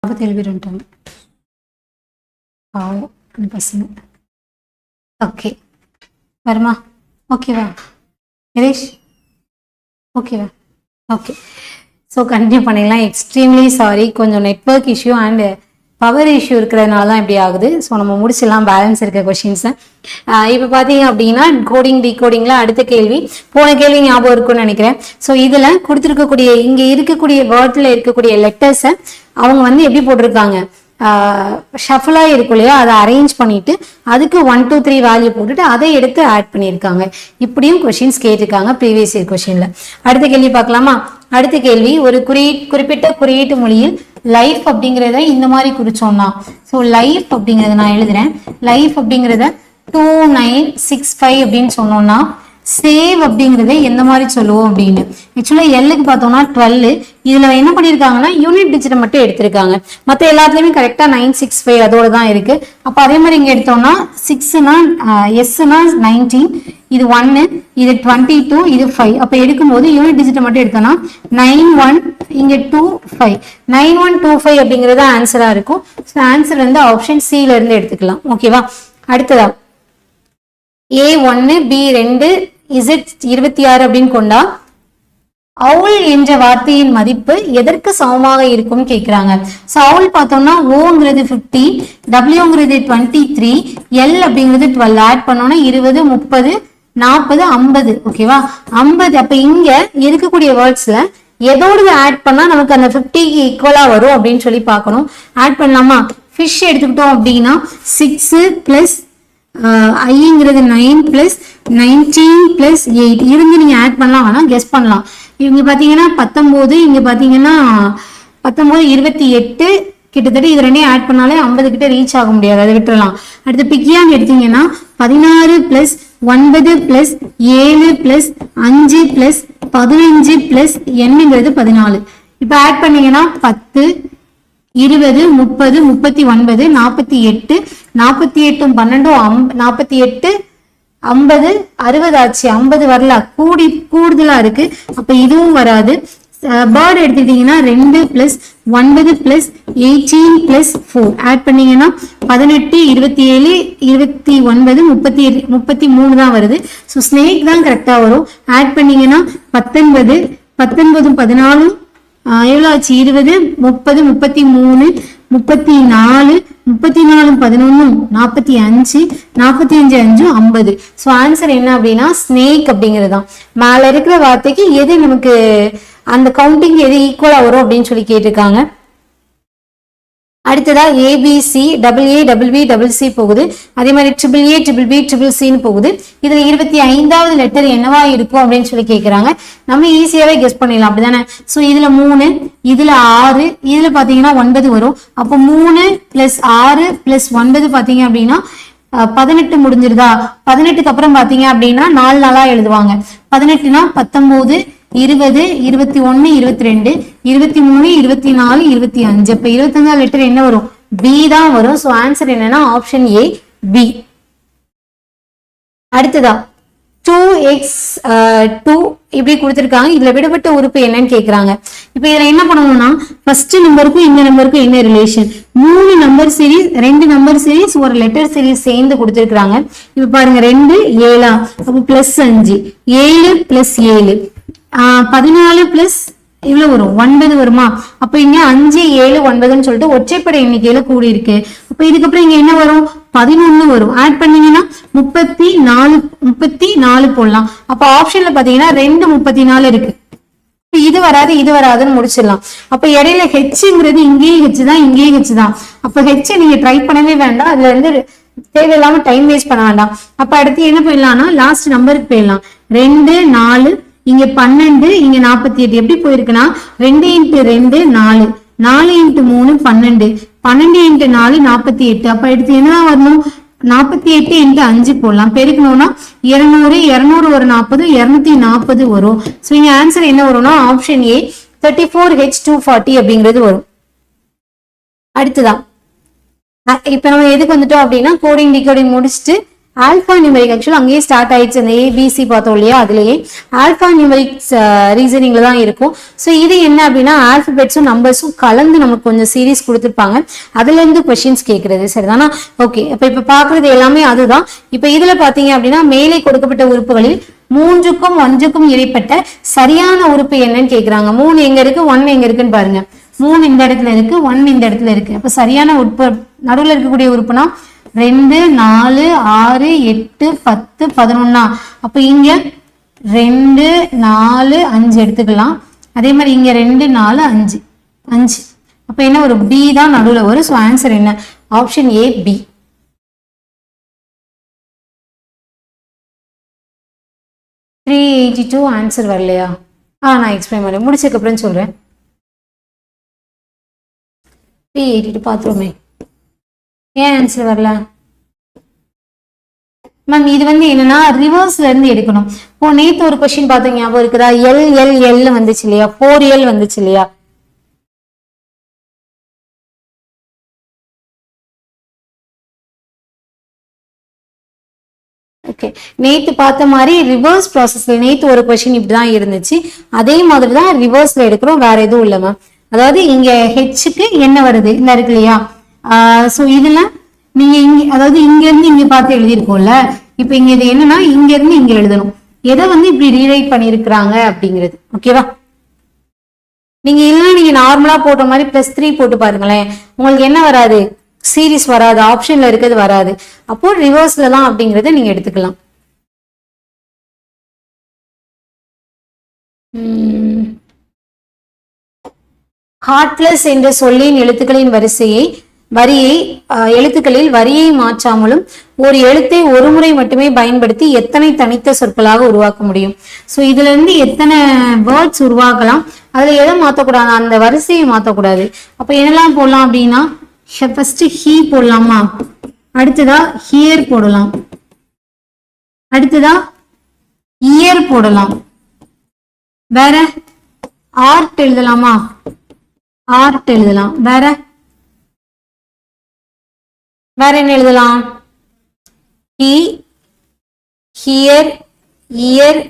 47 பேர் வந்துட்டாங்க. பாவம் அந்த பசங்க. ஓகே வருமா? ஓகேவா நிரேஷ்? ஓகேவா? ஓகே. ஸோ கண்டினியூ பண்ணிடலாம். எக்ஸ்ட்ரீம்லி சாரி, கொஞ்சம் network issue and power issue இருக்கிறதுனால தான் இப்படி ஆகுது. ஸோ நம்ம முடிச்சிடலாம் பேலன்ஸ் இருக்க கொஷின்ஸை. இப்போ பார்த்தீங்க அப்படின்னா கோடிங் டிகோடிங்கில் அடுத்த கேள்வி, போன கேள்வி ஞாபகம் இருக்குன்னு நினைக்கிறேன். ஸோ இதில் கொடுத்துருக்கக்கூடிய இங்கே இருக்கக்கூடிய வேர்டில் இருக்கக்கூடிய லெட்டர்ஸை அவங்க வந்து எப்படி போட்டிருக்காங்க, ஷஃபிளாக இருக்கும் இல்லையா, அதை அரேஞ்ச் பண்ணிட்டு அதுக்கு 1 2 3 வேல்யூ போட்டுட்டு அதை எடுத்து ஆட் பண்ணியிருக்காங்க. இப்படியும் கொஷின்ஸ் கேட்டிருக்காங்க ப்ரீவியஸ் இயர் கொஷின்ல. அடுத்த கேள்வி பார்க்கலாமா? அடுத்த கேள்வி, ஒரு குறிப்பிட்ட குறியீட்டு மொழியில் லைஃப் அப்படிங்கிறத இந்த மாதிரி குறிச்சோம்னா, ஸோ லைஃப் அப்படிங்கிறத நான் எழுதுறேன். லைஃப் அப்படிங்கிறத 2965 அப்படின்னு சொன்னோம்னா சேவ் அப்படிங்கிறத எந்த மாதிரி சொல்லுவோம் அப்படின்னு. ஆக்சுவலா எல்லுக்கு பார்த்தோம்னா 12, இதுல என்ன பண்ணிருக்காங்கன்னா யூனிட் டிஜிட்டை மட்டும் எடுத்திருக்காங்க. மற்ற எல்லாத்துலயுமே கரெக்டா 965 அதோட தான் இருக்கு. அப்ப அதே மாதிரி இங்க எடுத்தோம்னா 6னா எஸ்னா 19, இது 1, இது 22, இது 5. அப்ப எடுக்கும்போது யூனிட் டிஜிட்டை மட்டும் எடுத்தோம்னா 91, இங்க 25, 9125 அப்படிங்கறது ஆன்சரா இருக்கும். ஆன்சர் வந்து ஆப்ஷன் சி ல இருந்து எடுத்துக்கலாம். ஓகேவா? அடுத்ததா A1 B2 Z26 அப்படின்னு கொண்டா அவுல் என்ற வார்த்தையின் மதிப்பு எதற்கு சமமாக இருக்கும் கேட்கிறாங்க. ஸோ அவுல் பார்த்தோம்னா ஓங்கிறது 50, டபிள்யூங்கிறது 23, எல் அப்படிங்கிறது 12. ஆட் பண்ணோம்னா 20, 30, 40, 50. ஓகேவா? 50. அப்ப இங்க இருக்கக்கூடிய வேர்ட்ஸ்ல எதோடு ஆட் பண்ணா நமக்கு அந்த 50க்கு ஈக்குவலா வரும் அப்படின்னு சொல்லி பார்க்கணும். ஆட் பண்ணலாமா? ஃபிஷ் எடுத்துக்கிட்டோம் அப்படின்னா 6 பிளஸ் ஐங்கிறது 9 பிளஸ் 19 பிளஸ் 8 இருந்து நீங்க ஆட் பண்ணலாம், வேணா கெஸ் பண்ணலாம். இவங்க பாத்தீங்கன்னா 19, இங்க பாத்தீங்கன்னா 19 28, கிட்டத்தட்ட இது ரெண்டையும் ஆட் பண்ணாலே 50 கிட்ட ரீச் ஆக முடியாது, அதை விட்டுறலாம். அடுத்து பிக்கியான்னு எடுத்தீங்கன்னா 16 plus 9 plus 7 plus 5 plus 15 plus என்னங்கிறது 14. இப்ப ஆட் பண்ணீங்கன்னா 10, 20, 30, 39, 48, 48, 12, 48, 50, 60 ஆச்சு. 50 வரல, கூடுதலா இருக்கு. அப்ப இதுவும் வராது. பேர்ட் எடுத்துக்கிட்டீங்கன்னா 2 பிளஸ் 9 பிளஸ் 18 பிளஸ் 4 ஆட் பண்ணீங்கன்னா 18, 27, 29, 33 தான் வருது. ஸோ ஸ்னேக் தான் கரெக்டா வரும். ஆட் பண்ணீங்கன்னா 19, 19, 14 எவ்வளோ ஆச்சு? 20, 30, 33, 34, 34, 11, 45, 45, 5, 50. ஸோ ஆன்சர் என்ன அப்படின்னா ஸ்னேக் அப்படிங்கிறது தான். மேல இருக்கிற வார்த்தைக்கு எது நமக்கு அந்த கவுண்டிங் எது ஈக்குவலா வரும் அப்படின்னு சொல்லி கேட்டிருக்காங்க. அடுத்ததா ABC AA BBC போகுது. அதே மாதிரி AAA BBB போகுது. இதுல 25வது லெட்டர் என்னவா இருக்கும் அப்படின்னு சொல்லி கேட்கிறாங்க. நம்ம ஈஸியாவே கெஸ் பண்ணிடலாம், அப்படிதானே? சோ இதுல 3, இதுல 6, இதுல பாத்தீங்கன்னா 9 வரும். அப்போ 3 பிளஸ் 6 பிளஸ் 9 பாத்தீங்க அப்படின்னா 18 முடிஞ்சிருதா? 18க்கு அப்புறம் பாத்தீங்க அப்படின்னா 4 நாளா எழுதுவாங்க. 18னா 19, 20, 21, 22, 23, 24, 25. அப்ப 25 லெட்டர் என்ன வரும்? பி தான் வரும். சோ ஆன்சர் என்னன்னா ஆப்ஷன் ஏ பி. அடுத்ததா 2x2 இப்படி கொடுத்திருக்காங்க. இதுல விடுபட்ட உறுப்பு என்னன்னு கேக்குறாங்க. இப்ப இதுல என்ன பண்ணணும்னா ஃபர்ஸ்ட் நம்பருக்கும் இந்த நம்பருக்கும் என்ன relation? 3 number series, 2 number series, ஒரு லெட்டர் சீரீஸ் சேர்ந்து கொடுத்திருக்காங்க. இப்ப பாருங்க 2 7, அப்ப பிளஸ் 5, 7 பிளஸ் 7, 14 பிளஸ் இவ்வளவு வரும் 9 வருமா? அப்ப இங்க 5, 7, 9ன்னு சொல்லிட்டு ஒற்றைப்படை எண்ணிக்கையில கூடி இருக்கு. அப்ப இதுக்கப்புறம் இங்க என்ன வரும்? 11 வரும். ஆட் பண்ணீங்கன்னா 34 போடலாம். அப்ப ஆப்ஷன்ல பாத்தீங்கன்னா 2 34 இருக்கு. இது வராது, இது வராதுன்னு முடிச்சிடலாம். அப்ப இடையில ஹெச்ங்கிறது இங்கேயும் ஹெச் தான், இங்கேயும் ஹெச் தான். அப்ப ஹெச் நீங்க ட்ரை பண்ணவே வேண்டாம். அதுல இருந்து தேவையில்லாம டைம் வேஸ்ட் பண்ண வேண்டாம். அப்ப அடுத்து என்ன போயிடலாம்னா லாஸ்ட் நம்பருக்கு போயிடலாம். 2 4, இங்க 12, இங்க 48. எப்படி போயிருக்குன்னா 2 × 2 4, 4 × 3 12, 12 × 4 48. அப்ப எடுத்து என்னதான் வரணும்? 48 × 5 போடலாம். பெருக்கணும்னா 200, 200 ஒரு 40, 240 வரும். சோ இங்க ஆன்சர் என்ன வரும்னா ஆப்ஷன் ஏ 34H240 அப்படிங்கிறது வரும். அடுத்ததான் இப்ப நம்ம எதுக்கு வந்துட்டோம் அப்படின்னா கோடிங் டிகோடிங் முடிச்சுட்டு ஆல்பா நியூமரிக் ஆக்சுவலி அங்கேயே ஸ்டார்ட் ஆயிடுச்சு. அந்த ஏபிசி பார்த்தோம் இல்லையா, அதுலயே ஆல்பா நியூமரிக் ரீசனிங்ல தான் இருக்கும். ஸோ இது என்ன அப்படின்னா ஆல்பபெட்ஸும் நம்பர்ஸும் கலந்து நமக்கு கொஞ்சம் சீரீஸ் கொடுத்துருப்பாங்க, அதுல இருந்து கொஸ்டின்ஸ் கேட்கறது. சரிதானா? ஓகே, இப்ப பாக்குறது எல்லாமே அதுதான். இப்ப இதுல பாத்தீங்க அப்படின்னா மேலே கொடுக்கப்பட்ட உறுப்புகளில் 3க்கும் 1க்கும் இடைப்பட்ட சரியான உறுப்பு என்னன்னு கேக்குறாங்க. 3 எங்க இருக்கு, 1 எங்க இருக்குன்னு பாருங்க. 3 இந்த இடத்துல இருக்கு, 1 இந்த இடத்துல இருக்கு. அப்ப சரியான உறுப்பு நடுவில் இருக்கக்கூடிய உறுப்புனா 2, 4, 6, 8, 10, 11. அப்ப இங்க 2, 4, 5 எடுத்துக்கலாம். அதே மாதிரி இங்க 2, 4, 5 5. அப்ப என்ன ஒரு பி தான் நடுவில் வரும். ஸோ ஆன்சர் என்ன? Option A B. ஆன்சர் வரலையா? நான் எக்ஸ்பிளைன் பண்ணேன், முடிச்சதுக்கு அப்புறம் சொல்றேன். 382 பாத்துருமே, ஏன் ஆன்சர் வரல மேம்? இது வந்து என்னன்னா ரிவர்ஸ்ல இருந்து எடுக்கணும். இப்போ நேத்து ஒரு கொஸ்டின் பார்த்தோம், ஞாபகம் இருக்குதா? எல் வந்துச்சு இல்லையா, 4L வந்துச்சு இல்லையா? ஓகே, நேத்து பார்த்த மாதிரி ரிவர்ஸ் ப்ராசஸ்ல நேத்து ஒரு கொஸ்டின் இப்படிதான் இருந்துச்சு, அதே மாதிரி தான் ரிவர்ஸ்ல எடுக்கிறோம், வேற எதுவும் இல்லை மேம். அதாவது இங்க ஹெச்சுக்கு என்ன வருது இந்த இருக்கு இல்லையா? சோ இதுல நீங்க இங்க அதாவது இங்க இருந்து இங்க பார்த்து எழுதிருக்கோம்ல, இப்ப இங்க இது என்னன்னா இங்க இருந்து இங்க எழுதணும். எதை வந்து இப்படி ரீரைட் பண்ணிருக்கிறாங்க அப்படிங்கிறது. ஓகேவா? நீங்க இல்லைன்னா நீங்க நார்மலா போட்ட மாதிரி +3 போட்டு பாருங்களேன், உங்களுக்கு என்ன வராது? சீரிஸ் வராது, ஆப்ஷன்ல இருக்கிறது வராது. அப்போ ரிவர்ஸ்ல தான் அப்படிங்கறத நீங்க எடுத்துக்கலாம். ஹார்ட்லெஸ் என்ற சொல்லின் எழுத்துக்களின் எழுத்துக்களில் வரியை மாற்றாமலும் ஒரு எழுத்தை ஒரு முறை மட்டுமே பயன்படுத்தி எத்தனை தனித்த சொற்களாக உருவாக்க முடியும்? சோ இதுல இருந்து எத்தனை வேர்ட்ஸ் உருவாக்கலாம், அதுல எதை மாத்தக்கூடாது? அந்த வரிசையை மாத்தக்கூடாது. அப்ப என்னெல்லாம் போடலாம் அப்படின்னா, ஃபர்ஸ்ட் ஹீ போடலாமா, அடுத்ததா ஹியர் போடலாம், அடுத்ததா இயர் போடலாம், வேற ஆர்ட் எழுதலாமா, ஆர்ட் எழுதலாம், வேற என்ன எழுதலாம்? ஹி, ஹியர், இயர்,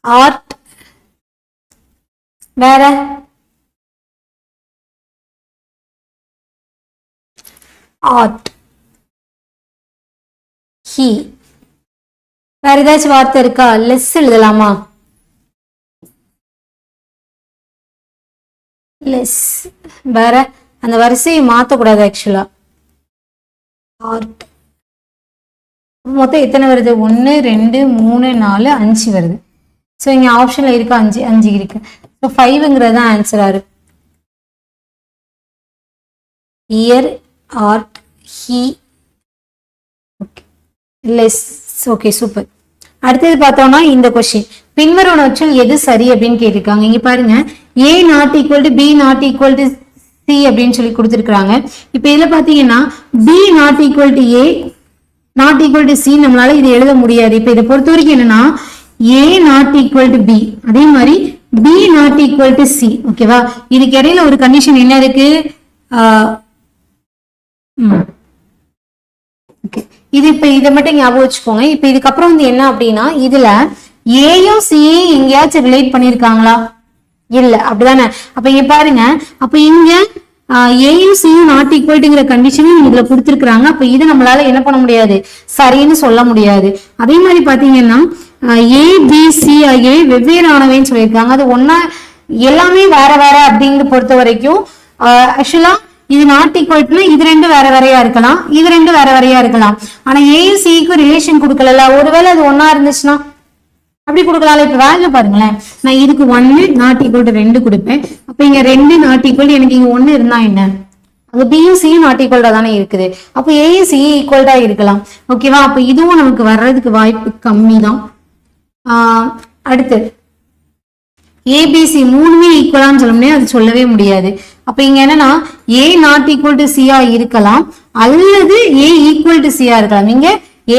ஆர்ட், வேற ஆர்ட், ஹி. வேற ஏதாச்சும் வார்த்தை இருக்கா? லெஸ் எழுதலாமா, லெஸ். வேற அந்த வரிசையை மாத்தக்கூடாது ஆக்சுவலா. ஆர்ட் மொத்தம் எத்தனை வருது? 1, 2, 3, 4, 5 வருது. ஸோ இங்க ஆப்ஷன்ல இருக்கு 5 இருக்கு. ஸோ 5ங்கிறது தான் ஆன்சரா இருக்கு. Year, art, he, less. Okay, super. அடுத்தது பார்த்தோம்னா இந்த கொஸ்டின், பின்வருவனவற்றில் எது சரி அப்படின்னு கேட்டிருக்காங்க. இங்க பாருங்க, A not equal to B not equal to C அப்படின்னு சொல்லி கொடுத்துருக்காங்க. இப்ப இதுல பாத்தீங்கன்னா B not equal to A not equal to C நம்மளால இது எழுத முடியாது. இப்ப இதை பொறுத்த வரைக்கும் என்னன்னா A not equal to B, அதே மாதிரி B not equal to C. ஓகேவா? இதுக்கு இடையில ஒரு கண்டிஷன் என்ன இருக்கு? இது இப்ப இதை மட்டும் ஞாபகம் வச்சுக்கோங்க. இப்ப இதுக்கப்புறம் வந்து என்ன அப்படின்னா, இதுல ஏயும் சியும் எங்கேயாச்சும் ரிலேட் பண்ணிருக்காங்களா? இல்ல, அப்படிதானே? அப்ப இங்க பாருங்க, அப்ப இங்க ஏயும் சியும் நாட் ஈக்குவல்ங்கிற கண்டிஷனும் இதுல கொடுத்துருக்காங்க. அப்ப இதை நம்மளால என்ன பண்ண முடியாது? சரின்னு சொல்ல முடியாது. அதே மாதிரி பாத்தீங்கன்னா ABC ஆகியவை வெவ்வேறானவைன்னு சொல்லியிருக்காங்க. அது ஒன்னா எல்லாமே வேற வேற அப்படிங்கிற பொறுத்த வரைக்கும் ஆக்சுவலா இது நாட் ஈக்குவல்னா இது ரெண்டு வேற வேறையா இருக்கலாம், இது ரெண்டு வேற வேறையா இருக்கலாம். ஆனா ஏயும் சிக்கும் ரிலேஷன் கொடுக்கல. ஒருவேளை அது ஒன்னா இருந்துச்சுன்னா அப்படி கொடுக்கலாம். இப்ப வேல்யூ பாருங்களேன், நான் இதுக்கு 1 நாட் ஈக்குவல் டு 2 கொடுப்பேன். அப்ப இங்க 2 நாட் ஈக்குவல், எனக்கு இங்க 1 இருந்தா என்ன? அது பியும் சியும் நாட் ஈக்குவல்டா தானே இருக்குது. அப்ப ஏயும் சி ஈக்குவல்டா இருக்கலாம். ஓகேவா? அப்ப இதுவும் நமக்கு வர்றதுக்கு வாய்ப்பு கம்மி தான். அடுத்து ஏபிசி மூணுமே ஈக்குவலான்னு சொல்ல முடியாது, அது சொல்லவே முடியாது. அப்ப இங்க என்னன்னா ஏ நாட் ஈக்குவல் டு சியா இருக்கலாம், அல்லது ஏ ஈக்குவல் டு சியா இருக்கலாம். இங்க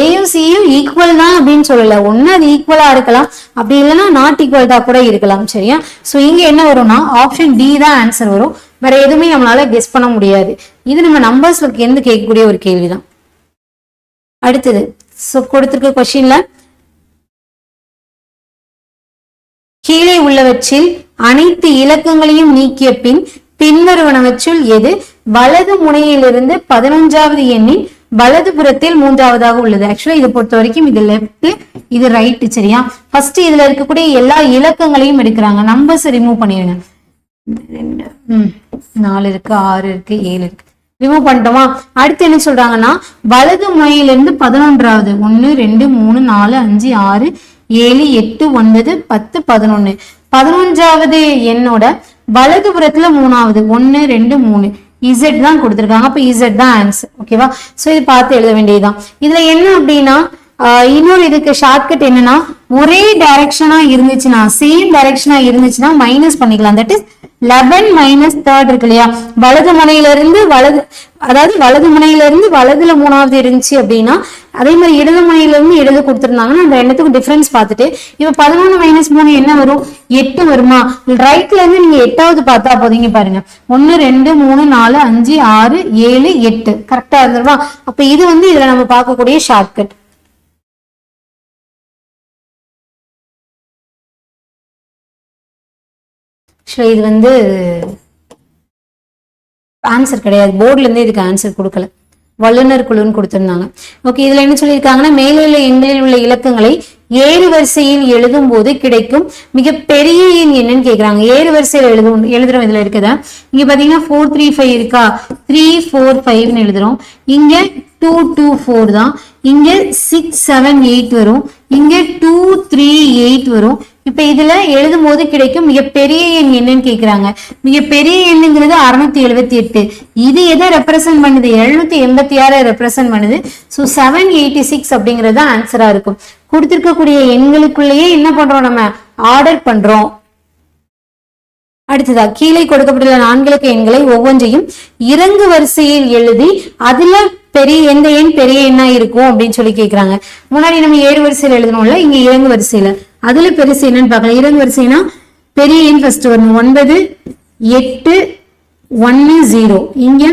ஏயும் சியும் ஈக்குவல் தான் அப்படின்னு சொல்லல, ஒன்னு அது ஈக்குவலா இருக்கலாம், அப்படி இல்லைன்னா நாட் ஈக்குவல்டா கூட இருக்கலாம். சரியா? சோ இங்க என்ன வரும்னா ஆப்ஷன் டி தான் ஆன்சர் வரும். வேற எதுவுமே நம்மளால கெஸ் பண்ண முடியாது. இது நம்ம நம்பர்ஸ்ல இருந்து கேட்கக்கூடிய ஒரு கேள்விதான். அடுத்தது கொடுத்திருக்க கொஸ்டின்ல கீழே உள்ளவற்றில் அனைத்து இலக்கங்களையும் நீக்கிய பின் பின்வருவனவற்றுள் எது வலது முனையிலிருந்து 11வது எண்ணின் வலது புறத்தில் 3வதாக உள்ளது? ஆக்சுவலா இதை பொறுத்த வரைக்கும் இது லெப்ட், இது ரைட். சரியா? ஃபர்ஸ்ட் இதுல இருக்கக்கூடிய எல்லா இலக்கங்களையும் எடுக்கிறாங்க. நம்பர்ஸ் ரிமூவ் பண்ணிடுங்க. 4 இருக்கு, 6 இருக்கு, 7 இருக்கு. ரிமூவ் பண்ணிட்டோமா? அடுத்து என்ன சொல்றாங்கன்னா வலது முனையிலிருந்து 11வது 1 2 3 4 5 6 7 8 9 10 11 11வது எண்ணோட வலது புறத்துல 3வது 1 2 3 இசட் தான் கொடுத்திருக்காங்க. அப்ப இசட் தான் ஆன்சர். ஓகேவா? சோ இது பார்த்து எழுத வேண்டியதுதான். இதுல என்ன அப்படின்னா இன்னொரு இதுக்கு ஷார்ட்கட் என்னன்னா ஒரே டைரக்ஷனா இருந்துச்சுன்னா சேம் டைரக்ஷனா இருந்துச்சுன்னா மைனஸ் பண்ணிக்கலாம். தட் இஸ் 11 மைனஸ் 3 இருக்கு இல்லையா? வலது முனையிலிருந்து வலது, அதாவது வலது முனையிலிருந்து வலதுல 3வது இருந்துச்சு அப்படின்னா அதே மாதிரி இடது முனையிலிருந்து இடது கொடுத்துருந்தாங்கன்னா அந்த எண்ணத்துக்கு டிஃபரன்ஸ் பார்த்துட்டு இப்ப 11 மைனஸ் 3 என்ன வரும்? 8 வருமா? ரைட்ல இருந்து நீங்க 8வது பார்த்தா போதீங்க பாருங்க. 1 2 3 4 5 6 7 8 கரெக்டா இருந்துருமா? அப்ப இது இதுல நம்ம பார்க்கக்கூடிய ஷார்ட்கட். இது ஆன்சர் கிடையாது. போர்ட்ல இருந்து இதுக்கு ஆன்சர் கொடுக்கல, வல்லுநர் குழுன்னு கொடுத்திருந்தாங்க. ஓகே, இதுல என்ன சொல்லியிருக்காங்கன்னா மேலே உள்ள எண்களில் உள்ள இலக்கங்களை ஏறு வரிசையில் எழுதும் போது கிடைக்கும் மிகப்பெரிய எண் என்னன்னு கேக்குறாங்க. ஏறு வரிசையில் எழுதுறோம். இதுல இருக்குதா இங்க பாத்தீங்கன்னா 4 3 5 இருக்கா? 3 4 5 எழுதுறோம். இங்க 2 2 4 தான். இங்க 6 7 8 வரும். இங்க 2 3 8 வரும். இப்ப இதுல எழுதும் போது கிடைக்கும் மிகப்பெரிய எண் என்னன்னு கேக்குறாங்க. மிகப்பெரிய எண்ணுங்கிறது 678. இது எதை ரெப்ரசென்ட் பண்ணுது? 786 ரெப்ரசென்ட் பண்ணுது. சோ 786 அப்படிங்கிறது ஆன்சரா இருக்கும். கொடுத்திருக்கக்கூடிய எண்களுக்குள்ளேயே என்ன பண்றோம்? நம்ம ஆர்டர் பண்றோம். அடுத்ததா கீழே கொடுக்கப்பட்டுள்ள 4 இலக்க எண்களை ஒவ்வொன்றையும் இறங்கு வரிசையில் எழுதி அதுல எந்த எண் பெரிய எண்ணா இருக்கும் அப்படின்னு சொல்லி கேக்குறாங்க. முன்னாடி நம்ம ஏறு வரிசையில் எழுதணும்ல, இங்க இறங்கு வரிசையில அதுல பெருசு என்னன்னு பார்க்கலாம். இறங்கு வரிசைனா பெரிய எண் ஃபர்ஸ்ட் வரணும். 9 8 1 0. இங்க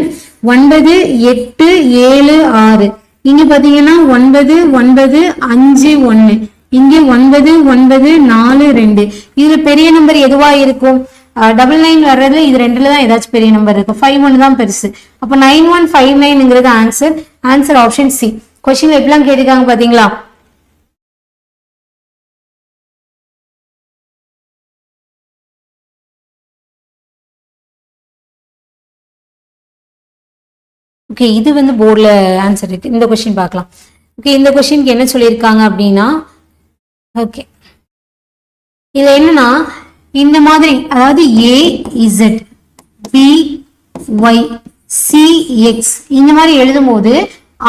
9 8 7 6. இங்க பாத்தீங்கன்னா 9 9 5 1. இங்க 9 9 4 2. இதுல பெரிய நம்பர் எதுவா இருக்கும்? 99 வர்றது இது ரெண்டுல தான் ஏதாச்சும் பெரிய நம்பர் இருக்கு. 51 தான் பெருசு. அப்ப 9159ங்கிறது ஆன்சர். Answer option C. கொஸ்டின்ல எப்படிலாம் கேட்டிருக்காங்க பாத்தீங்களா? ஓகே, இது போர்ட்ல ஆன்சர் இருக்கு. இந்த கொஸ்டின் பார்க்கலாம். ஓகே, இந்த கொஸ்டினுக்கு என்ன சொல்லியிருக்காங்க அப்படின்னா ஓகே இது என்னன்னா இந்த மாதிரி, அதாவது A Z B Y C X இந்த மாதிரி எழுதும் போது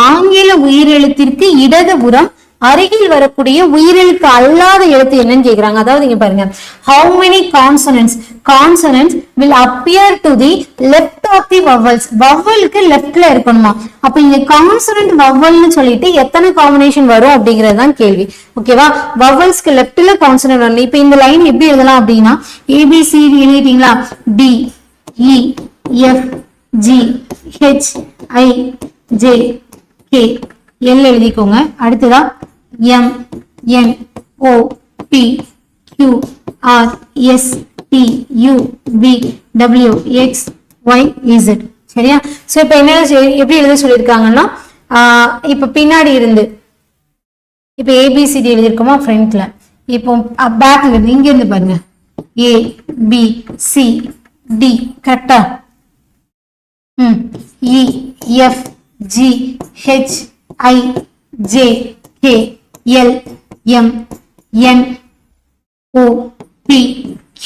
ஆங்கில உயிரெழுத்திற்கு இடதுபுறம் அருகில் வரக்கூடிய உயிரெழுத்து அல்லாத எழுத்து என்னன்னு கேக்குறாங்க. அதாவது இங்க பாருங்க, how many consonants will appear to the left of the vowels? vowelக்கு லெஃப்ட்ல இருக்கணுமா? அப்ப இங்க கான்சனன்ட் வவல்னு சொல்லிட்டு எத்தனை காம்பினேஷன் வரும் அப்படிங்கிறது தான் கேள்வி. ஓகேவா? வவல்ஸ்க்கு லெஃப்ட்ல கான்சனன்ட் வரணும். இப்ப இந்த லைன் எப்படி எழுதலாம் அப்படின்னா ஏபிசிடி எழுதிட்டீங்களா? D E F G H I J K L எழுதிக்கோங்க. அடுத்ததா M N O P Q R S T U V W X Y Z. சரியா? சோ இப்போ என்ன எப்படி எழுத சொல்லியிருக்காங்கன்னா இப்ப பின்னாடி இருந்து இப்ப ABCD எழுதிருக்கோமா ஃப்ரண்ட்ல, இப்போ பேக்ல இருந்து இங்க இருந்து பாருங்க A B C D கரெக்டா? E F G H I J K L M N O P Q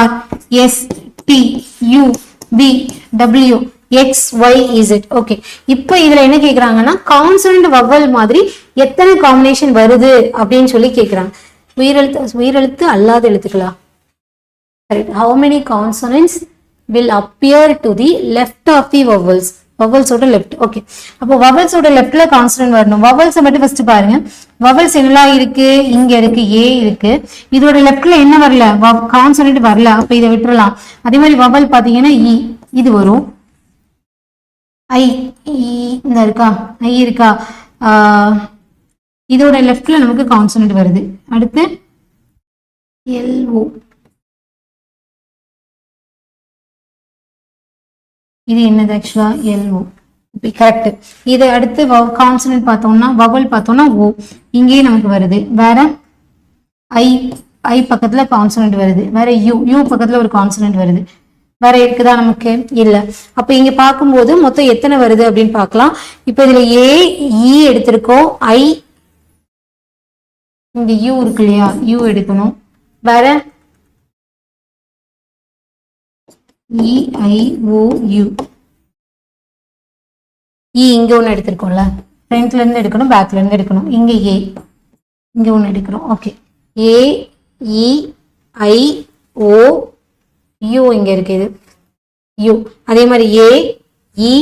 R S T U V W X Y Z. Okay, இப்போ இதுல என்ன கேக்குறாங்கன்னா கான்சனன்ட் வவல் மாதிரி எத்தனை காம்பினேஷன் வருது அப்படின்னு சொல்லி கேக்குறாங்க. உயிரெழுத்து அல்லாத எழுத்துக்களா? Correct. How many consonants will appear to the left of the vowels? வவல்ஸோட லெஃப்ட். ஓகே, அப்போ வவல்ஸோட லெஃப்ட்ல கான்சனன்ட் வரணும். வவல்ஸை மட்டும் ஃபர்ஸ்ட் பாருங்க. வவல்ஸ் என்னெல்லாம் இருக்கு? இங்க இருக்கு ஏ இருக்கு. இதோட லெஃப்ட்ல என்ன வரல? கான்சனன்ட் வரல. அப்ப இதை விட்டுறலாம். அதே மாதிரி வவல் பாத்தீங்கன்னா இ இது வரும். ஐ இந்த இருக்கா? ஐ இருக்கா? இதோட லெஃப்ட்ல நமக்கு கான்சனன்ட் வருது. அடுத்து LO. இது என்னது ஆக்சுவலா LO. கரெக்ட். இது அடுத்து கான்சனன்ட் பார்த்தோம்னா வவல் பார்த்தோம்னா O. இங்கேயே நமக்கு வருது. வேற ஐ பக்கத்துல கான்சனன்ட் வருது. வேற யூ பக்கத்துல ஒரு கான்சனன்ட் வருது. வேற இருக்குதா நமக்கு? இல்ல. அப்ப இங்க பார்க்கும்போது மொத்தம் எத்தனை வருது அப்படின்னு பார்க்கலாம். இப்ப இதுல ஏ இ எடுத்திருக்கோம். ஐ இங்க யூ இருக்கு இல்லையா, யூ எடுக்கணும். வேற EIOU. இங்க ஒண்ணு எடுத்திருக்கோம்ல, ஃப்ரண்ட்ல இருந்து எடுக்கணும், பேக்ல இருந்து எடுக்கணும். இங்க ஏ, இங்க ஒண்ணு எடுக்கிறோம். ஓகே, AEIOU இங்க இருக்கு. இது யூ. அதே மாதிரி AEIOU.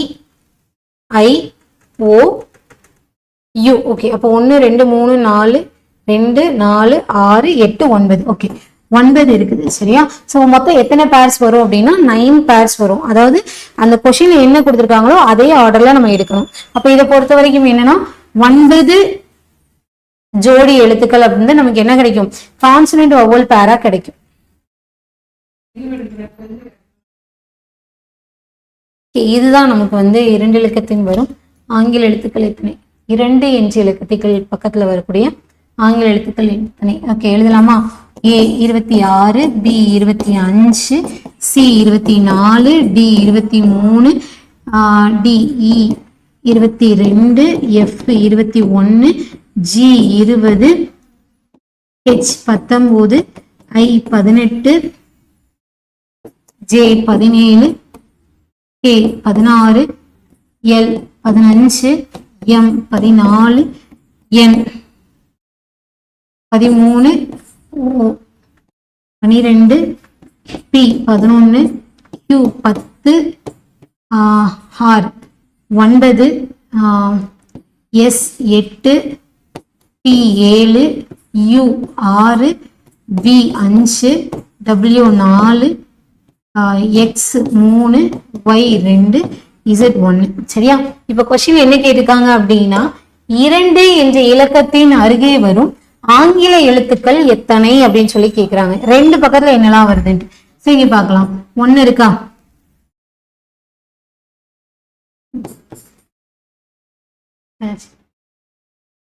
ஓகே, அப்போ 1 2 3 4 2 4 6 8 9. ஓகே, 9 இருக்குது. சரியா? ஸோ மொத்தம் எத்தனை பேர்ஸ் வரும் அப்படின்னா 9 பேர்ஸ் வரும். அதாவது அந்த கொஸ்டின்ல என்ன கொடுத்துருக்காங்களோ அதே ஆர்டர்ல நம்ம எடுக்கணும். அப்ப இதை பொறுத்த வரைக்கும் என்னன்னா 9 ஜோடி எழுத்துக்கள் அப்படின்னு நமக்கு என்ன கிடைக்கும்? கான்சனன்ட் வவல் பேரா கிடைக்கும். இதுதான் நமக்கு வந்து 2 இலக்கத்தின் வரும் ஆங்கில எழுத்துக்கள் எத்தனை? 2 என்ற இலக்கத்துக்கள் பக்கத்துல வரக்கூடிய ஆங்கில எழுத்துக்கள் எத்தனை? ஓகே, எழுதலாமா? A 26, B 25, C 24, D 23, D E 22, F 21, G 20, H 19, I 18, J 17, K 16, L 15, M 14, N 13, O 12, P 11, Q 10, R 9, S 8, T 7, U 6, V 5, W 4, X 3, Y 2, Z 1. சரியா? இப்ப கொஸ்டின் என்ன கேட்டிருக்காங்க அப்படின்னா 2 என்ற இலக்கத்தின் அருகே வரும் ஆங்கில எழுத்துக்கள் எத்தனை அப்படின்னு சொல்லி கேக்குறாங்க. 2 பக்கத்துல என்னெல்லாம் வருதுன்ட்டு. சரி பார்க்கலாம். 1 இருக்கா?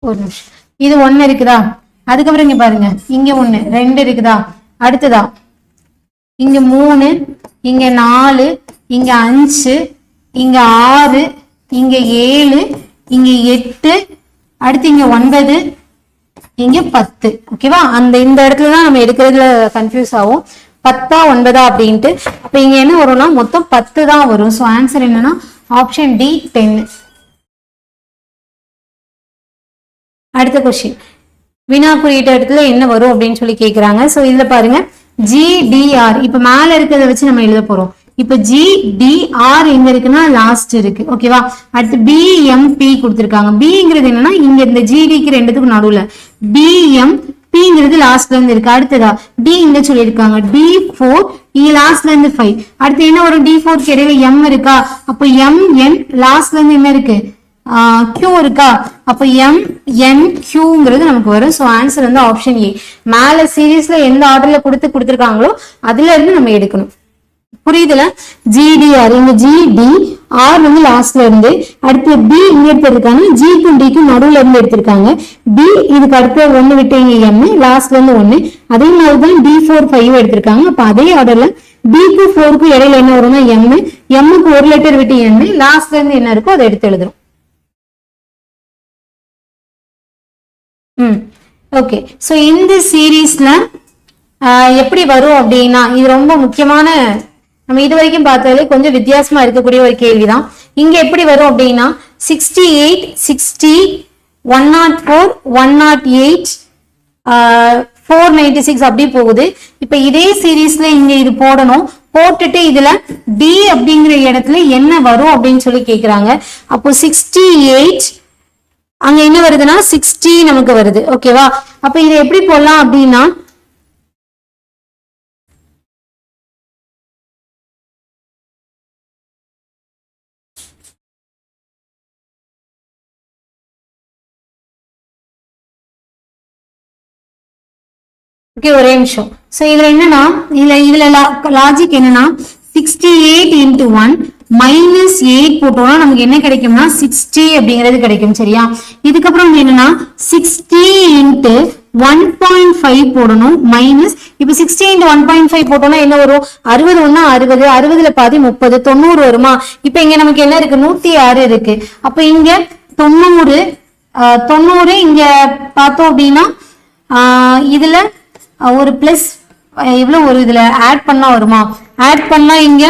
ஒரு நிமிஷம். இது 1 இருக்குதா? அதுக்கப்புறம் இங்க பாருங்க, இங்க 1 2 இருக்குதா? அடுத்ததா இங்க 3, இங்க 4, இங்க 5, இங்க 6, இங்க 7, இங்க 8, அடுத்து இங்க 9, இங்க 10. ஓகேவா? அந்த இந்த இடத்துல தான் நம்ம எடுக்கிறதுல கன்ஃபியூஸ் ஆகும். 10ஆ 9ஆ அப்படின்ட்டு. அப்ப இங்க என்ன வரும்னா மொத்தம் 10 தான் வரும். ஸோ ஆன்சர் என்னன்னா ஆப்ஷன் டி 10. அடுத்த கொஸ்டின், வினா குறியீட்டு இடத்துல என்ன வரும் அப்படின்னு சொல்லி கேக்குறாங்க. ஸோ இதுல பாருங்க GDR. இப்ப மேல இருக்கிறத வச்சு நம்ம எழுத போறோம். இப்ப GDR எங்க இருக்குன்னா லாஸ்ட் இருக்கு. ஓகேவா? அடுத்து BMP கொடுத்திருக்காங்க. Bங்கிறது என்னன்னா இங்க இந்த GDக்கு ரெண்டுத்துக்கும் நடுவுல BMPங்கிறது லாஸ்ட்ல இருந்து இருக்கு. அடுத்ததா D இங்க சொல்லியிருக்காங்க. D4 இங்க லாஸ்ட்ல இருந்து 5. அடுத்து என்ன வரும்? D4க்கு இடையில M இருக்கா? அப்ப MN லாஸ்ட்ல இருந்து என்ன இருக்கு? Q இருக்கா? அப்ப MNQங்கிறது நமக்கு வரும். ஸோ ஆன்சர் வந்து ஆப்ஷன் ஏ. மேல சீரீஸ்ல எந்த ஆர்டர்ல கொடுத்துருக்காங்களோ அதுல இருந்து நம்ம எடுக்கணும். புரியுதுல? GDR இங்க GDR வந்து லாஸ்ட்ல இருந்து, அடுத்து B இங்க எடுத்திருக்காங்க, G க்கும் D க்கும் நடுவுல இருந்து எடுத்திருக்காங்க. B இதுக்கு அடுத்து 1 விட்டு இங்க M லாஸ்ட்ல இருந்து 1. அதே மாதிரிதான் D4 5 எடுத்திருக்காங்க. அப்ப அதே ஆர்டர்ல B க்கு 4 க்கு இடையில என்ன வரும்னா M க்கு ஒரு லெட்டர் விட்டு M லாஸ்ட்ல இருந்து என்ன இருக்கோ அதை எடுத்து எழுதுறோம். ஓகே, ஸோ இந்த சீரீஸ்ல எப்படி வரும் அப்படின்னா இது ரொம்ப முக்கியமான, நம்ம இது வரைக்கும் பார்த்ததுல கொஞ்சம் வித்தியாசமா இருக்கக்கூடிய ஒரு கேள்விதான். இங்க எப்படி வரும் அப்படின்னா 68 60 104 108 496 அப்படி போகுது. இப்ப இதே சீரீஸ்ல இங்க இது போடணும். போட்டுட்டு இதுல D அப்படிங்கிற இடத்துல என்ன வரும் அப்படின்னு சொல்லி கேக்குறாங்க. அப்போ 68 அங்க என்ன வருதுன்னா 60 நமக்கு வருது. ஓகேவா? அப்ப இதை எப்படி போடலாம் அப்படின்னா ஓகே, ஒரே நிமிஷம். சோ இதுல என்னன்னா இதுல லாஜிக் என்னன்னா 68 into 1 minus 8 போட்டோம்னா நமக்கு என்ன கிடைக்கும்னா 60 அப்படிங்கிறது கிடைக்கும். சரியா? இதுக்கப்புறம் என்னன்னா 60 into 1.5 போடணும் மைனஸ் இப்ப 60 into 1.5 போட்டோம்னா என்ன வரும்? 60 ஒன்னா 60, 60ல பாதி 30, 90 வருமா? இப்ப இங்க நமக்கு என்ன இருக்கு? 106 இருக்கு. அப்ப இங்க 90 இங்க பார்த்தோம் அப்படின்னா இதுல ஒரு பிளஸ் எவ்வளவு ஒரு இதுல ஆட் பண்ணா வருமா? ஆட் பண்ணா இங்க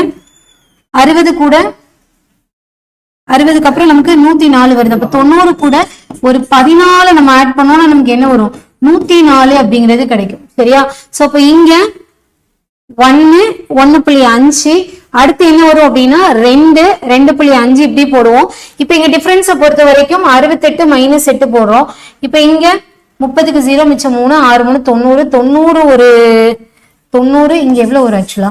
60 கூட 60க்கு அப்புறம் நமக்கு 104 வருது. அப்ப 90 கூட ஒரு 14 நம்ம ஆட் பண்ணோம்னா நமக்கு என்ன வரும்? 104 அப்படிங்கிறது கிடைக்கும். சரியா? சோ அப்ப இங்க 1.5 அடுத்து என்ன வரும் அப்படின்னா 2.5 இப்படி போடுவோம். இப்ப இங்க டிஃபரன்ஸை பொறுத்த வரைக்கும் 68 மைனஸ் 8 போடுறோம். இப்ப இங்க 30க்கு 0 மிச்சம் 3, 6 3 90 ஒரு 90 இங்க எவ்வளவு வரும்? ஆக்சுவலா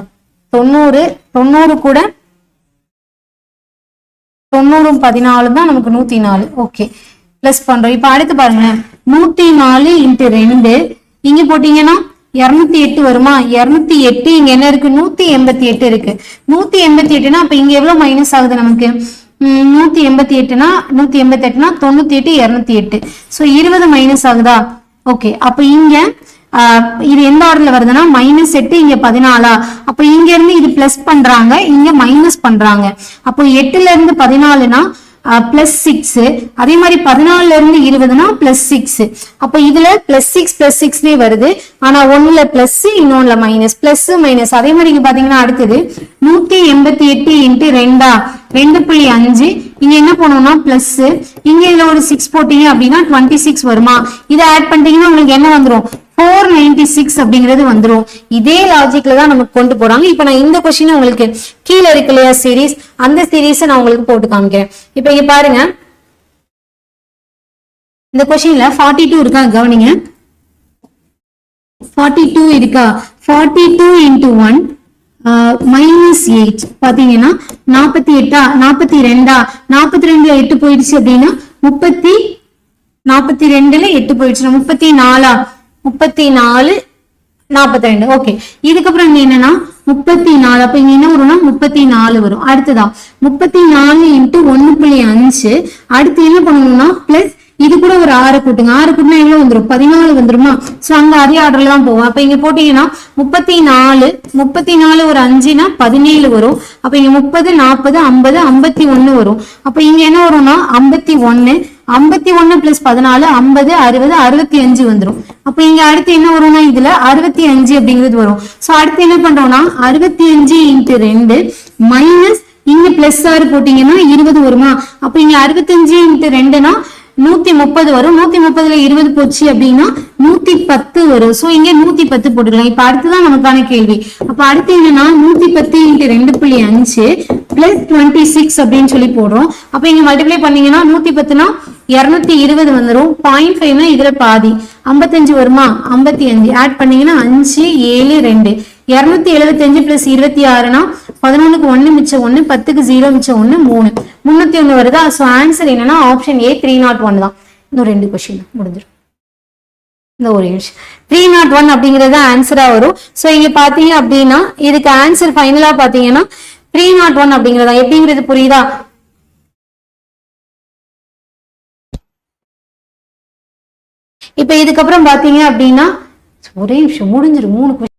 90 கூட 90 14 தான் நமக்கு 104. ஓகே, பிளஸ் பண்றோம். இப்ப அடுத்து பாருங்க 104 into 2 இங்க போட்டீங்கன்னா 208 வருமா? 208 இங்க என்ன இருக்கு? 188 இருக்கு. 188னா அப்ப இங்க எவ்வளவு மைனஸ் ஆகுது நமக்கு? 188னா 98 208. சோ 20 மைனஸ் ஆகுதா? ஓகே, அப்ப இங்க இது எந்த ஆர்டர்ல வருதுன்னா -8 இங்க 14. அப்ப இங்க இருந்து இது பிளஸ் பண்றாங்க, இங்க மைனஸ் பண்றாங்க. அப்போ 8ல இருந்து 14னா பிளஸ் 6, அதே மாதிரி 14ல இருந்து 20னா பிளஸ் 6. அப்ப இதுல பிளஸ் 6 வருது. ஆனா ஒண்ணுல பிளஸ் இன்னொன்னுல மைனஸ், பிளஸ் மைனஸ். அதே மாதிரி இங்க பாத்தீங்கன்னா அடுத்தது 188 into 2.5 இங்க என்ன பண்ணணும்னா பிளஸ், இங்க இதுல ஒரு 6 போட்டீங்க அப்படின்னா 26 வருமா? இதை ஆட் பண்ணிட்டீங்கன்னா உங்களுக்கு என்ன வந்துரும்? 496 அப்படிங்கிறது வந்துரும். இதே லாஜிக்ல தான் நமக்கு கொண்டு போறாங்க. இப்ப நான் இந்த கொஸ்டின் உங்களுக்கு கீழே இருக்கு இல்லையா சீரீஸ், அந்த சீரீஸை நான் உங்களுக்கு போட்டு காமிக்கிறேன். இப்ப இங்க பாருங்க, இந்த கொஸ்டின்ல 42 இருக்கா? கவனிங்க, 42 இருக்கா? 42 into 1 minus 8 பாத்தீங்கன்னா 48, 42, 42ல 8 போயிடுச்சு அப்படின்னா 42ல 8 போயிடுச்சுன்னா 34, 42. ஓகே, இதுக்கப்புறம் என்னன்னா 34. அப்ப இங்க என்ன வரும்னா 34 வரும். அடுத்ததான் 34 into 1.5 அடுத்து என்ன பண்ணணும்னா பிளஸ் இது கூட ஒரு 6 கூட்டுங்க. 6 கூட்டினா எவ்வளவு வந்துடும்? 14 வந்துருமா? சோ அங்க அதே ஆர்டர்ல தான் போவோம். அப்ப இங்க போட்டீங்கன்னா 34 ஒரு 5னா 17 வரும். அப்ப இங்க 30 40 50 51 வரும். அப்ப இங்க என்ன வரும்னா 51 பிளஸ் 14 50 60 65 வந்துடும். அப்ப இங்க அடுத்து என்ன வரும்னா இதுல 65 அப்படிங்கிறது வரும். சோ அடுத்து என்ன பண்றோம்னா 65 into 2 மைனஸ் இங்க பிளஸ் 6 போட்டீங்கன்னா 20 வருமா? அப்ப இங்க 65 into 2னா 130 வரும். 130ல 20 போச்சு அப்படின்னா 110 வரும். சோ இங்க 110 போட்டுக்கலாம். இப்ப அடுத்துதான் நமக்கான கேள்வி. அப்ப அடுத்து என்னன்னா 110 into 2.5 பிளஸ் 26 அப்படின்னு சொல்லி போடுறோம். அப்ப இங்க மல்டிப்ளை பண்ணீங்கன்னா 110னா 220 வந்துடும். 0.5னா இதுல பாதி 55 வருமா? 55 ஆட் பண்ணீங்கன்னா 5 7 2 275 பிளஸ் 26னா 11க்கு 1 மிச்சம் 1, 10க்கு 0 மிச்சம் 1 3, 301 வருதா? சோ ஆன்சர் என்னன்னா ஆப்ஷன் ஏ 301 தான். இன்னும் 2 கொஸ்டின் முடிஞ்சிடும். இந்த ஒரு நிமிஷம் 301 அப்படிங்கறது ஆன்சரா வரும். சோ இங்க பாத்தீங்க அப்படின்னா இதுக்கு ஆன்சர் ஃபைனலா பாத்தீங்கன்னா 301 அப்படிங்கறதா. எப்படிங்கிறது புரியுதா? இப்ப இதுக்கப்புறம் பாத்தீங்க அப்படின்னா ஒரே நிமிஷம் முடிஞ்சிடும். 3 கொஸ்டின்.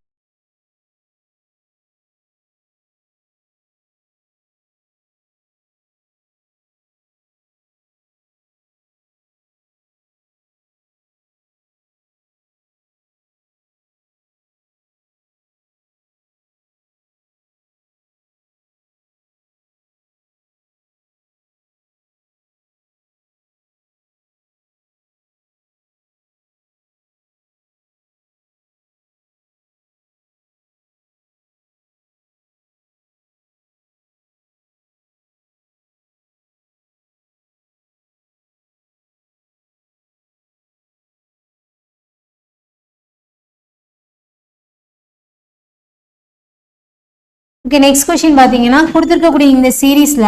ஓகே, நெக்ஸ்ட் கொஸ்டின் பாத்தீங்கன்னா கொடுத்திருக்கக்கூடிய இந்த சீரீஸ்ல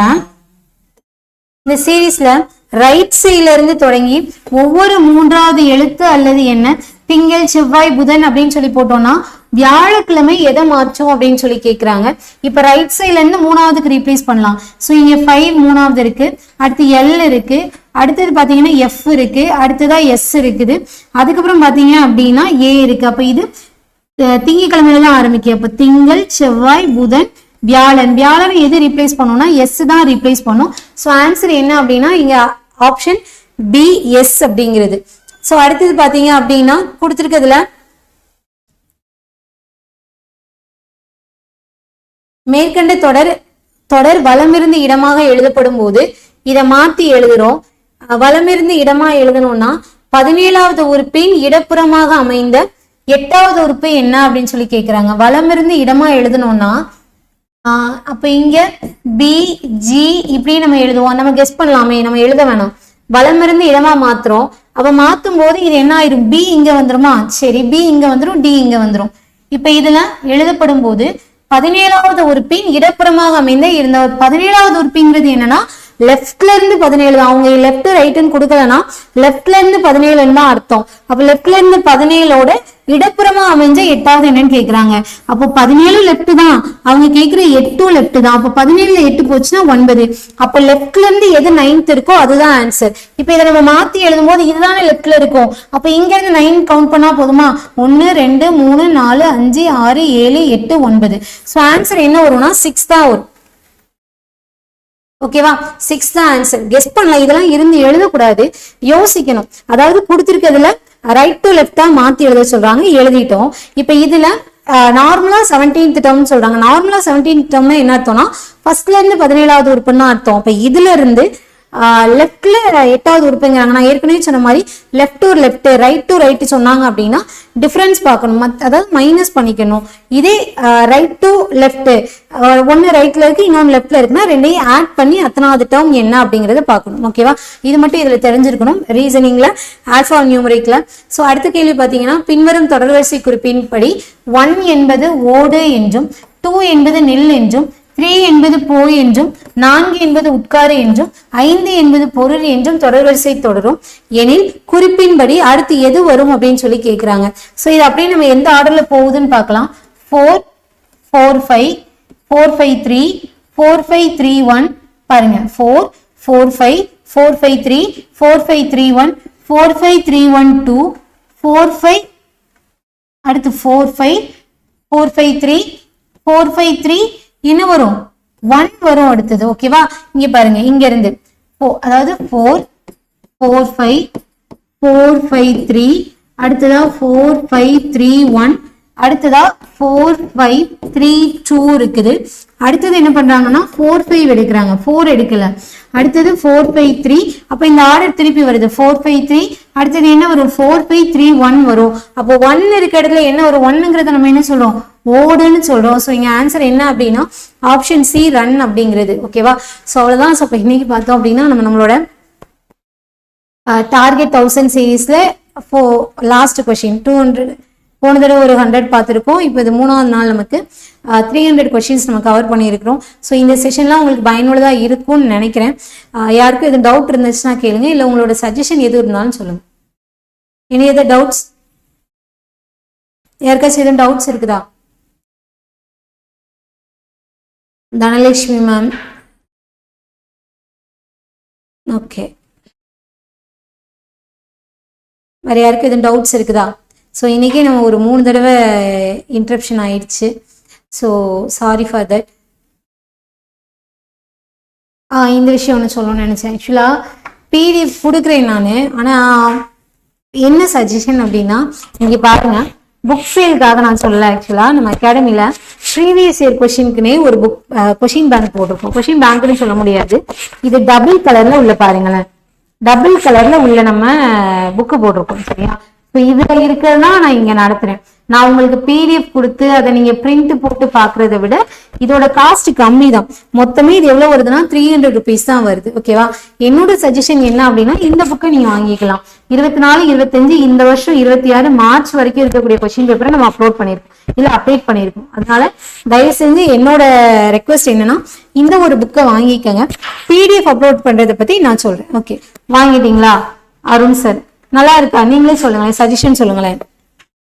ரைட் சைட்ல இருந்து தொடங்கி ஒவ்வொரு 3வது எழுத்து அல்லது என்ன திங்கள் செவ்வாய் புதன் அப்படின்னு சொல்லி போட்டோம்னா வியாழக்கிழமை எதை மாற்றும் அப்படின்னு சொல்லி கேட்கிறாங்க. இப்ப ரைட் சைட்ல இருந்து மூணாவதுக்கு ரீப்ளேஸ் பண்ணலாம். ஸோ இங்க 5 மூணாவது இருக்கு, அடுத்து எல் இருக்கு, அடுத்தது பாத்தீங்கன்னா எஃப் இருக்கு, அடுத்ததா எஸ் இருக்குது, அதுக்கப்புறம் பாத்தீங்க அப்படின்னா ஏ இருக்கு. அப்ப இது திங்கக்கிழமையில தான் ஆரம்பிக்கும். அப்ப திங்கள் செவ்வாய் புதன் வியாழன், வியாழன் எது ரீப்ளேஸ் பண்ணோம்னா எஸ் தான் ரீப்ளேஸ் பண்ணும். ஸோ ஆன்சர் என்ன அப்படின்னா இங்க ஆப்ஷன் பி எஸ் அப்படிங்கிறது. ஸோ அடுத்தது பாத்தீங்க அப்படின்னா கொடுத்துருக்கிறதுல மேற்கண்ட தொடர் வலமிருந்து இடமாக எழுதப்படும் போது இதை மாத்தி எழுதுறோம். வலமிருந்து இடமா எழுதணும்னா 17வது உறுப்பின் இடப்புறமாக அமைந்த 8வது உறுப்பு என்ன அப்படின்னு சொல்லி கேக்குறாங்க. வலமிருந்து இடமா எழுதணும்னா அப்ப இங்க பி ஜி இப்படி நம்ம எழுதுவோம். நம்ம கெஸ் பண்ணலாமே, நம்ம எழுத வேணாம். வலமிருந்து இடமா மாத்துறோம். அப்ப மாத்தும் போது இது என்ன ஆயிரும், பி இங்க வந்துருமா, சரி பி இங்க வந்துரும், டி இங்க வந்துரும். இப்ப இதுல எழுதப்படும் போது 17வது உறுப்பின் இடப்புறமாக அமைந்த இருந்த 17வது உறுப்பிங்கிறது என்னன்னா லெப்ட்ல இருந்து 17 தான். அவங்க லெப்ட் ரைட்னு கொடுக்கலன்னா லெப்ட்ல இருந்து 17 தான் அர்த்தம். அப்ப லெப்ட்ல இருந்து 17ஓட இடப்புறமா அமைஞ்ச 8வது என்னன்னு கேக்குறாங்க. அப்போ 17 லெப்ட் தான், அவங்க கேக்குற 8 லெப்ட் தான். அப்ப 17ல 8 போச்சுன்னா 9. அப்ப லெப்ட்ல இருந்து எது 9th இருக்கோ அதுதான் ஆன்சர். இப்ப இதை நம்ம மாத்தி எழுதும் போது இதுதானே லெப்ட்ல இருக்கும். அப்ப இங்க இருந்து 9 கவுண்ட் பண்ணா போதுமா, 1 2 3 4 5 6 7 8 9. சோ ஆன்சர் என்ன வரும்னா 6 தான் வரும். ஓகேவா, 6 தான் ஆன்சர். கெஸ் பண்ணலாம், இதெல்லாம் இருந்து எழுதக்கூடாது, யோசிக்கணும். அதாவது கொடுத்திருக்கிறதுல ரைட் டு லெஃப்டா மாத்தி எழுத சொல்றாங்க, எழுதிட்டோம். இப்ப இதுல நார்மலா 17th டேர்ம் சொல்றாங்க. நார்மலா 17th டேர்ம்னா என்ன அர்த்தம்னா ஃபர்ஸ்ட்ல இருந்து 17வது உறுப்புன்னு அர்த்தம். அப்ப இதுல இருந்து லெஃப்ட்ல 8வது உறுப்புங்கிறாங்க. நான் ஏற்கனவே சொன்ன மாதிரி left to left right to right சொன்னாங்க அப்படின்னா டிஃபரன்ஸ் பார்க்கணும், அதாவது மைனஸ் பண்ணிக்கணும். இதே ரைட் டு லெஃப்ட் ஒன்னு ரைட்ல இருக்கு இன்னொன்னு லெஃப்ட்ல இருக்குன்னா ரெண்டையும் ஆட் பண்ணி அத்தனாவது டேர்ம் என்ன அப்படிங்கறத பார்க்கணும். ஓகேவா, இது மட்டும் இதுல தெரிஞ்சிருக்கணும் ரீசனிங்ல ஆல்பா நியூமரிக்ல. சோ அடுத்த கேள்வி பாத்தீங்கன்னா பின்வரும் தொடர்வரிசை குறிப்பின்படி 1 என்பது ஓடு என்றும் 2 என்பது நில் என்றும் 3 என்பது போய் என்றும் 4 என்பது உட்காரு என்றும் 5 என்பது பொருள் என்றும் தொடர்வரிசை தொடரும் எனில் குறிப்பின்படி அடுத்து எது வரும் அப்படின்னு சொல்லி கேட்கிறாங்க. சோ இது அப்படியே நம்ம எந்த ஆர்டர்ல போகுதுன்னு பார்க்கலாம். 4 4 5 4 5 3 4 5 3 1 பாருங்க 4 4 5 4 5 3 4 5 3 1 4 5 3 1 2 4 5 அடுத்து 4 5 4 5 3 4 5 3 என்ன வரும் 1 வரும் அடுத்தது. ஓகேவா, இங்க பாருங்க இங்க இருந்து அதாவது 4 4 5 4 5 3 அடுத்ததா 4 5 3 1 அடுத்ததா 4 5 3 2 இருக்குது. அடுத்தது என்ன பண்றாங்கன்னா 4 5 எடுக்கிறாங்க, 4 எடுக்கல. அடுத்தது 4 5 3 அப்ப இந்த ஆர்டர் திருப்பி வருது 4 5 3 அடுத்தது என்ன வரும் 4 5 3 1 வரும். அப்போ 1 இருக்க இடத்துல என்ன வரும் 1ங்கிறத நம்ம என்ன சொல்றோம் ஓடுன்னு சொல்றோம். ஸோ இங்க ஆன்சர் என்ன அப்படின்னா ஆப்ஷன் சி ரன் அப்படிங்கிறது. ஓகேவா, ஸோ அவ்வளவுதான். ஸோ இன்னைக்கு பார்த்தோம் அப்படின்னா நம்மளோட டார்கெட் 1000 சீரீஸ்ல லாஸ்ட் கொஸ்டின் 200 போன தடவை ஒரு 100 பார்த்துருக்கோம். இப்போ இது 3வது நாள் நமக்கு 300 கொஸ்டின்ஸ் நம்ம கவர் பண்ணியிருக்கிறோம். ஸோ இந்த செஷன்லாம் உங்களுக்கு பயனுள்ளதாக இருக்கும்னு நினைக்கிறேன். யாருக்கும் எதுவும் டவுட் இருந்துச்சுன்னா கேளுங்க, இல்லை உங்களோட சஜஷன் எது இருந்தாலும் சொல்லுங்க. Any other doubts? யாருக்காச்சும் எதுவும் டவுட்ஸ் இருக்குதா? Dhanalakshmi ma'am, okay. வேற யாருக்கும் எதுவும் டவுட்ஸ் இருக்குதா? ஸோ இன்றைக்கி நம்ம ஒரு 3 தடவை இன்ட்ரப்ஷன் ஆயிடுச்சு. So sorry for that. இந்த விஷயம் ஒன்று சொல்லணும்னு நினச்சேன். ஆக்சுவலாக பிடிஎஃப் கொடுக்குறேன் நான், ஆனால் என்ன சஜஷன் அப்படின்னா இங்கே பாருங்கள், புக் ஃபேலுக்காக நான் சொல்லலை. ஆக்சுவலாக நம்ம அகாடமியில் ப்ரீவியஸ் இயர் கொஷினுக்குனே ஒரு புக் கொஷின் பேங்க் போட்டிருக்கோம். கொஷின் பேங்க்னு சொல்ல முடியாது, இது டபுள் கலரில் உள்ள பாருங்களேன், டபுள் கலரில் உள்ள நம்ம புக்கு போட்டிருக்கோம். சரியா, ஸோ இதுல இருக்கிறதா நான் இங்க நடத்துறேன். நான் உங்களுக்கு பிடிஎஃப் கொடுத்து அதை நீங்க பிரிண்ட் போட்டு பாக்குறதை விட இதோட காஸ்ட் கம்மி தான். மொத்தமே இது எவ்வளவு வருதுன்னா 300 rupees தான் வருது. ஓகேவா, என்னோட சஜஷன் என்ன அப்படின்னா இந்த புக்கை நீங்க வாங்கிக்கலாம். 24 25 இந்த வருஷம் 26 மார்ச் வரைக்கும் இருக்கக்கூடிய கொஸ்டின் பேப்பரை நம்ம அப்லோட் பண்ணிருக்கோம், இல்ல அப்டேட் பண்ணிருக்கோம். அதனால தயவு செஞ்சு என்னோட ரெக்வஸ்ட் என்னன்னா இந்த ஒரு புக்கை வாங்கிக்கங்க. பிடிஎஃப் அப்லோட் பண்றதை பத்தி நான் சொல்றேன். ஓகே, வாங்கிட்டீங்களா? அருண் சார் நல்லா இருக்கா? நீங்களே சொல்லுங்களேன், சஜஷன் சொல்லுங்களேன்.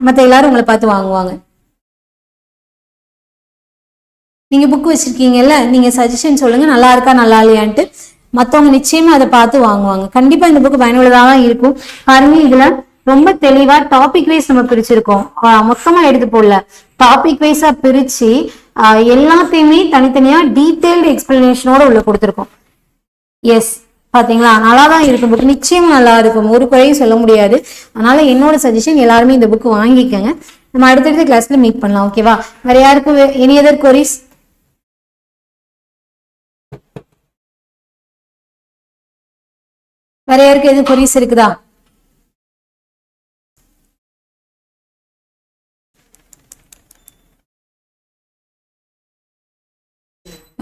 மற்ற எல்லாரும் உங்களை பார்த்து வாங்குவாங்க. நீங்க புக் வச்சிருக்கீங்கல்ல, நீங்க சஜஷன் சொல்லுங்க நல்லா இருக்கா நல்லா இல்லையான்ட்டு. மற்றவங்க நிச்சயமா அதை பார்த்து வாங்குவாங்க. கண்டிப்பா இந்த புக் பயனுள்ளதாக தான் இருக்கும். பாருங்க, இதுல ரொம்ப தெளிவா டாபிக் வைஸ் நம்ம பிரிச்சிருக்கோம். மொத்தமா எடுத்து போடல, டாபிக் வைஸா பிரிச்சு எல்லாத்தையுமே தனித்தனியா டீடைல்டு எக்ஸ்பிளனேஷனோட உள்ள கொடுத்துருக்கோம். எஸ், பாத்தீங்களா, நல்லா தான் இருக்கும் புக், நிச்சயமா நல்லா இருக்கும், ஒரு குறையும் சொல்ல முடியாது. அதனால என்னோட சஜஷன் எல்லாருமே இந்த புக் வாங்கிக்கோங்க. நம்ம அடுத்தடுத்த கிளாஸ்ல மீட் பண்ணலாம். ஓகேவா? வேற யாருக்கும் எனி அதர் கொரிஸ்? வேற யாருக்கு எதுவும் கொரிஸ் இருக்குதா?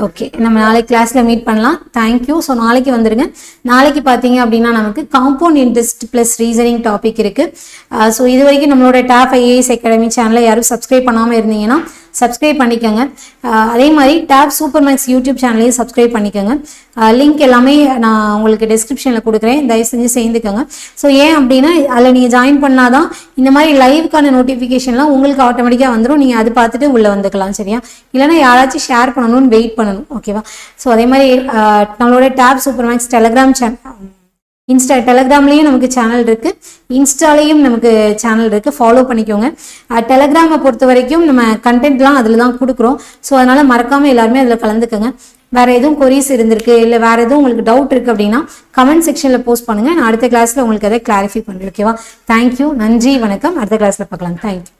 ஓகே, நம்ம நாளைக்கு கிளாஸ்ல மீட் பண்ணலாம். தேங்க்யூ. ஸோ நாளைக்கு வந்துடுங்க. நாளைக்கு பார்த்தீங்க அப்படின்னா நமக்கு compound interest plus reasoning topic இருக்கு. ஸோ இது வரைக்கும் நம்மளோட டாப் ஐஏஎஸ் அகாடமி சேனலை யாரும் சப்ஸ்கிரைப் பண்ணாமல் இருந்தீங்கன்னா சப்ஸ்கிரைப் பண்ணிக்கோங்க. அதே மாதிரி டாப் சூப்பர் மேக்ஸ் யூடியூப் சேனலையும் சப்ஸ்கிரைப் பண்ணிக்கோங்க. லிங்க் எல்லாமே நான் உங்களுக்கு டிஸ்கிரிப்ஷனில் கொடுக்குறேன், தயவு செஞ்சு சேர்ந்துக்கோங்க. ஸோ ஏன் அப்படின்னா அதில் நீங்கள் ஜாயின் பண்ணாதான் இந்த மாதிரி லைவுக்கான நோட்டிஃபிகேஷன்லாம் உங்களுக்கு ஆட்டோமேட்டிக்காக வந்துடும். நீங்கள் அது பார்த்துட்டு உள்ளே வந்துக்கலாம். சரியா? இல்லைன்னா யாராச்சும் ஷேர் பண்ணணும்னு வெயிட் பண்ணணும். ஓகேவா? ஸோ அதே மாதிரி நம்மளோட டாப் சூப்பர் மேக்ஸ் டெலகிராம் டெலகிராம்லேயும் நமக்கு சேனல் இருக்கு, இன்ஸ்டாலையும் நமக்கு சேனல் இருக்கு, ஃபாலோ பண்ணிக்கோங்க. டெலகிராமை பொறுத்த வரைக்கும் நம்ம கண்டென்ட்லாம் அதில் தான் கொடுக்குறோம். ஸோ அதனால மறக்காம எல்லாருமே அதில் கலந்துக்கோங்க. வேற எதுவும் கொரிஸ் இருந்திருக்கு இல்லை வேற எதுவும் உங்களுக்கு டவுட் இருக்கு அப்படின்னா கமெண்ட் செக்ஷன்ல போஸ்ட் பண்ணுங்க. நான் அடுத்த கிளாஸ்ல உங்களுக்கு அதை கிளாரிஃபை பண்ணுறேன். ஓகேவா? தேங்க்யூ, நன்றி, வணக்கம். அடுத்த கிளாஸ்ல பார்க்கலாம். தேங்க்யூ.